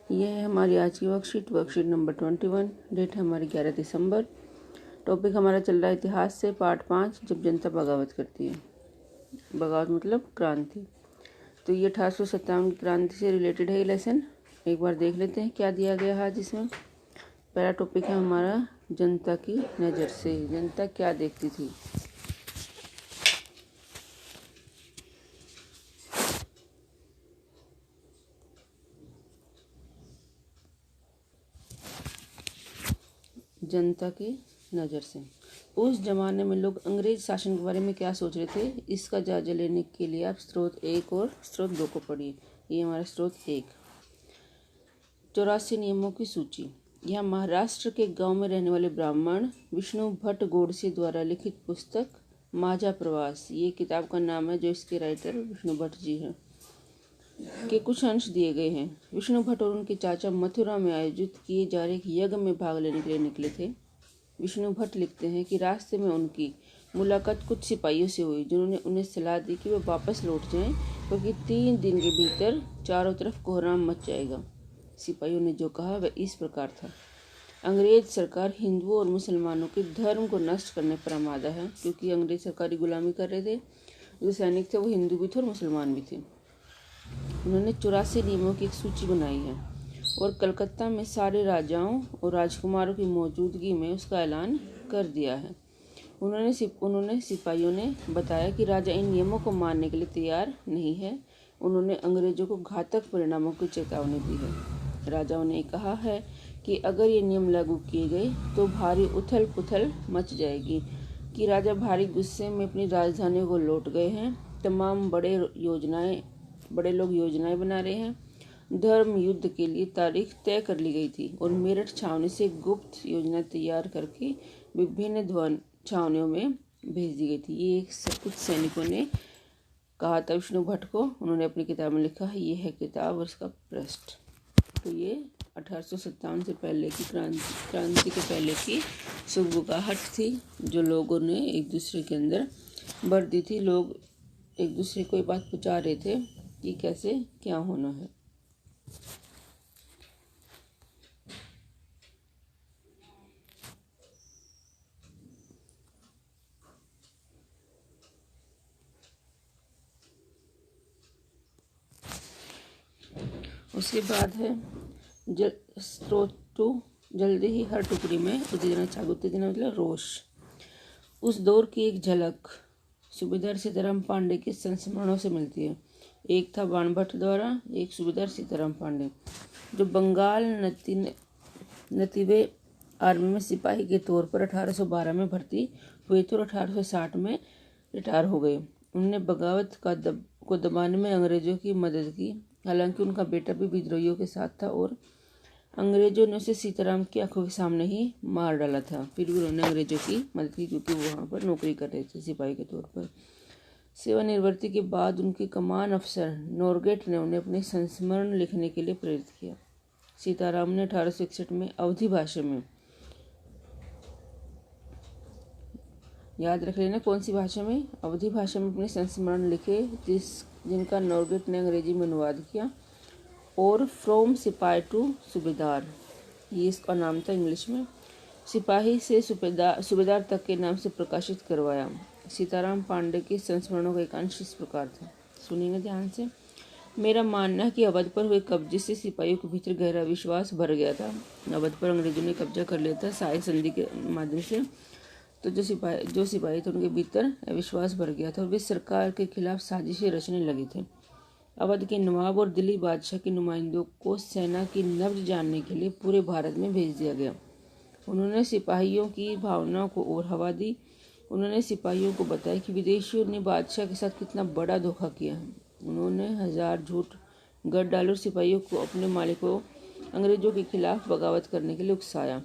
यह है हमारी आज की वर्कशीट नंबर 21। डेट है हमारी 11 दिसंबर। टॉपिक हमारा चल रहा है इतिहास से, पार्ट 5, जब जनता बगावत करती है। बगावत मतलब क्रांति। तो ये 1857 की क्रांति से रिलेटेड है ये लेसन। एक बार देख लेते हैं क्या दिया गया है आज इसमें। पहला टॉपिक है हमारा जनता की नज़र से। जनता क्या देखती थी। जनता की नज़र से उस जमाने में लोग अंग्रेज शासन के बारे में क्या सोच रहे थे, इसका जायजा लेने के लिए आप स्रोत 1 और स्रोत 2 को पढ़िए। ये हमारा स्रोत 1। 84 नियमों की सूची। यह महाराष्ट्र के गांव में रहने वाले ब्राह्मण विष्णु भट्ट गोडसे द्वारा लिखित पुस्तक माझा प्रवास, ये किताब का नाम है, जो इसके राइटर विष्णु भट्ट जी हैं, के कुछ अंश दिए गए हैं। विष्णु भट्ट और उनके चाचा मथुरा में आयोजित किए जा रहे एक यज्ञ में भाग लेने के लिए निकले थे। विष्णु भट्ट लिखते हैं कि रास्ते में उनकी मुलाकात कुछ सिपाहियों से हुई, जिन्होंने उन्हें सलाह दी कि वे वापस लौट जाएं, क्योंकि 3 दिन के भीतर चारों तरफ कोहराम मच जाएगा। सिपाहियों ने जो कहा वह इस प्रकार था। अंग्रेज सरकार हिंदुओं और मुसलमानों के धर्म को नष्ट करने पर आमादा है, क्योंकि अंग्रेज सरकारी गुलामी कर रहे थे। जो सैनिक थे वो हिंदू भी थे और मुसलमान भी थे। उन्होंने 84 नियमों की एक सूची बनाई है और कलकत्ता में सारे राजाओं और राजकुमारों की मौजूदगी में उसका ऐलान कर दिया है। उन्होंने सिपाहियों ने बताया कि राजा इन नियमों को मानने के लिए तैयार नहीं है। उन्होंने अंग्रेजों को घातक परिणामों की चेतावनी दी है। राजाओं ने कहा है कि अगर ये नियम लागू किए गए तो भारी उथल पुथल मच जाएगी, कि राजा भारी गुस्से में अपनी राजधानियों को लौट गए हैं। तमाम बड़े लोग योजनाएं बना रहे हैं। धर्म युद्ध के लिए तारीख तय कर ली गई थी और मेरठ छावनी से गुप्त योजना तैयार करके विभिन्न छावनियों में भेज दी गई थी। ये कुछ सैनिकों ने कहा था विष्णु भट्ट को। उन्होंने अपनी किताब में लिखा है। ये है किताब और इसका पृष्ठ। तो ये 1857 से पहले की क्रांति के पहले की सुगबुगाहट थी, जो लोगों ने एक दूसरे के अंदर भर दी थी। लोग एक दूसरे को ये बात पहुँचा रहे थे कि कैसे क्या होना है। उसके बाद है स्रोत 2। जल्दी ही हर टुकड़ी में उत्तेजना मतलब रोष। उस दौर की एक झलक सूबेदार सीताराम पांडे के संस्मरणों से मिलती है। एक था बाणभट्ट द्वारा, एक सूबेदार सीताराम पांडे, जो बंगाल नतीवे आर्मी में सिपाही के तौर पर 1812 में भर्ती हुए थे और 1860 में रिटायर हो गए। उन्होंने बगावत को दबाने में अंग्रेजों की मदद की। हालांकि उनका बेटा भी विद्रोहियों के साथ था और अंग्रेजों ने उसे सीताराम की आंखों के सामने ही मार डाला था। फिर भी उन्होंने अंग्रेजों की मदद की, क्योंकि वो वहाँ पर नौकरी कर रहे थे सिपाही के तौर पर। सेवानिवृत्ति के बाद उनके कमान अफसर नॉरगेट ने उन्हें अपने संस्मरण लिखने के लिए प्रेरित किया। सीताराम ने 1861 में अवधी भाषा में, याद रख लेना कौन सी भाषा में, अवधी भाषा में अपने संस्मरण लिखे, जिनका नॉरगेट ने अंग्रेजी में अनुवाद किया। और फ्रॉम सिपाही टू सूबेदार, ये इसका नाम था इंग्लिश में। सिपाही से सूबेदार तक के नाम से प्रकाशित करवाया। सीताराम पांडे के संस्मरणों का एक अंश इस प्रकार था, सुनिएगा ध्यान से। मेरा मानना है कि अवध पर हुए कब्जे से सिपाहियों के भीतर गहरा विश्वास भर गया था। अवध पर अंग्रेजों ने कब्जा कर लिया था सहायक संधि के माध्यम से। तो जो सिपाही थे उनके भीतर विश्वास भर गया था और वे सरकार के खिलाफ साजिशें रचने लगे थे। अवध के नवाब और दिल्ली बादशाह के नुमाइंदों को सेना की नब्ज जानने के लिए पूरे भारत में भेज दिया गया। उन्होंने सिपाहियों की भावनाओं को और हवा दी। उन्होंने सिपाहियों को बताया कि विदेशियों ने बादशाह के साथ कितना बड़ा धोखा किया है। उन्होंने 1000 झूठ गढ़ डाले और सिपाहियों को अपने मालिकों अंग्रेजों के खिलाफ बगावत करने के लिए उकसाया।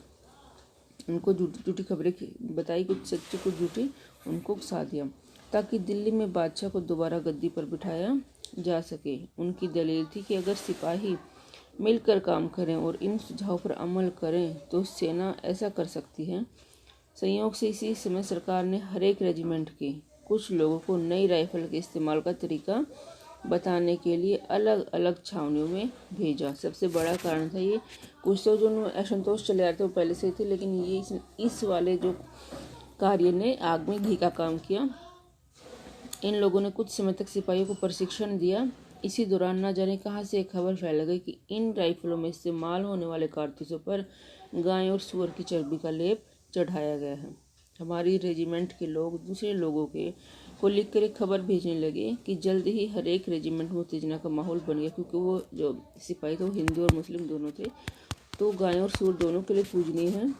उनको झूठी खबरें बताई, कुछ सच्ची कुछ झूठी, उनको उकसा दिया ताकि दिल्ली में बादशाह को दोबारा गद्दी पर बिठाया जा सके। उनकी दलील थी कि अगर सिपाही मिलकर काम करें और इन सुझावों पर अमल करें तो सेना ऐसा कर सकती है। संयोग से इसी समय सरकार ने हर एक रेजिमेंट के कुछ लोगों को नई राइफल के इस्तेमाल का तरीका बताने के लिए अलग अलग छावनियों में भेजा। सबसे बड़ा कारण था ये। कुछ तो जो असंतोष चले आ रहे थे वो पहले से थे, लेकिन ये इस वाले जो कार्य ने आग में घी का काम किया। इन लोगों ने कुछ समय तक सिपाहियों को प्रशिक्षण दिया। इसी दौरान न जाने कहाँ से एक खबर फैल गई कि इन राइफलों में इस्तेमाल होने वाले कारतूसों पर गाय और सूअर की चर्बी का लेप चढ़ाया गया है। हमारी रेजिमेंट के लोग दूसरे लोगों को लिखकर एक खबर भेजने लगे कि जल्द ही हर एक रेजिमेंट में उत्तेजना का माहौल बन गया, क्योंकि वो जो सिपाही थे वो हिंदू और मुस्लिम दोनों थे। तो गाय और सूअर दोनों के लिए पूजनीय है,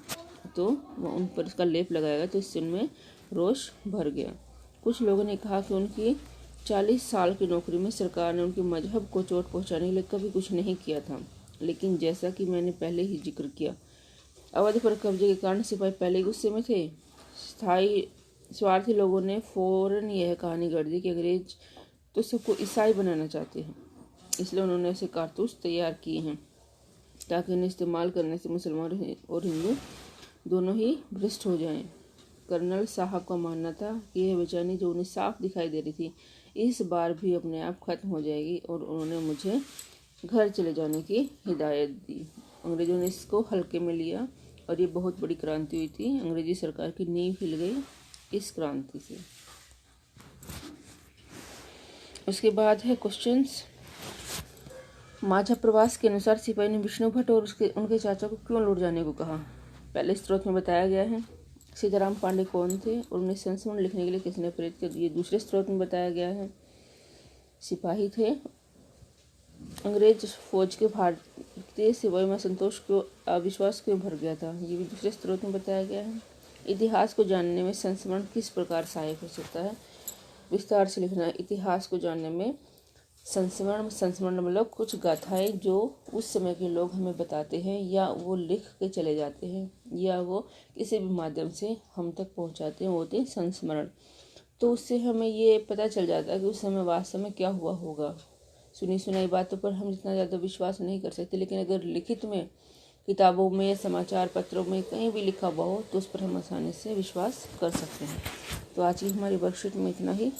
तो वह उन पर इसका लेप लगाएगा, तो इससे उनमें रोष भर गया। कुछ लोगों ने कहा कि उनकी 40 साल की नौकरी में सरकार ने उनके मजहब को चोट पहुंचाने के लिए कभी कुछ नहीं किया था। लेकिन जैसा कि मैंने पहले ही जिक्र किया, अवध पर कब्जे के कारण सिपाही पहले ही गुस्से में थे। स्वार्थी लोगों ने फौरन यह कहानी गढ़ दी कि अंग्रेज तो सबको ईसाई बनाना चाहते हैं, इसलिए उन्होंने ऐसे कारतूस तैयार किए हैं ताकि उन्हें इस्तेमाल करने से मुसलमान और हिंदू दोनों ही भ्रष्ट हो जाएं। कर्नल साहब का मानना था कि यह बेचैनी जो उन्हें साफ दिखाई दे रही थी इस बार भी अपने आप खत्म हो जाएगी, और उन्होंने मुझे घर चले जाने की हिदायत दी। अंग्रेजों ने इसको हल्के में लिया और ये बहुत बड़ी क्रांति हुई थी। अंग्रेजी सरकार की नींव हिल गई इस क्रांति से। उसके बाद है क्वेश्चंस। माझा प्रवास के अनुसार सिपाही ने विष्णु भट्ट और उनके चाचा को क्यों लौट जाने को कहा? पहले स्रोत में बताया गया है। सीताराम पांडे कौन थे और उन्हें संस्मरण लिखने के लिए किसने प्रेरित किया? ये दूसरे स्रोत में बताया गया है। सिपाही थे। अंग्रेज फौज के भारतीय सिपाही में संतोष क्यों, अविश्वास क्यों भर गया था? ये भी दूसरे स्रोत में बताया गया है। इतिहास को जानने में संस्मरण किस प्रकार सहायक हो सकता है? विस्तार से लिखना है। इतिहास को जानने में संस्मरण मतलब कुछ गाथाएं जो उस समय के लोग हमें बताते हैं, या वो लिख के चले जाते हैं, या वो किसी भी माध्यम से हम तक पहुंचाते हैं, वो होते हैं संस्मरण। तो उससे हमें ये पता चल जाता है कि उस समय वास्तव में क्या हुआ होगा। सुनी सुनाई बातों पर हम इतना ज़्यादा विश्वास नहीं कर सकते, लेकिन अगर लिखित में, किताबों में, समाचार पत्रों में कहीं भी लिखा हुआ हो तो उस पर हम आसानी से विश्वास कर सकते हैं। तो आज की हमारी वर्कशीट में इतना ही।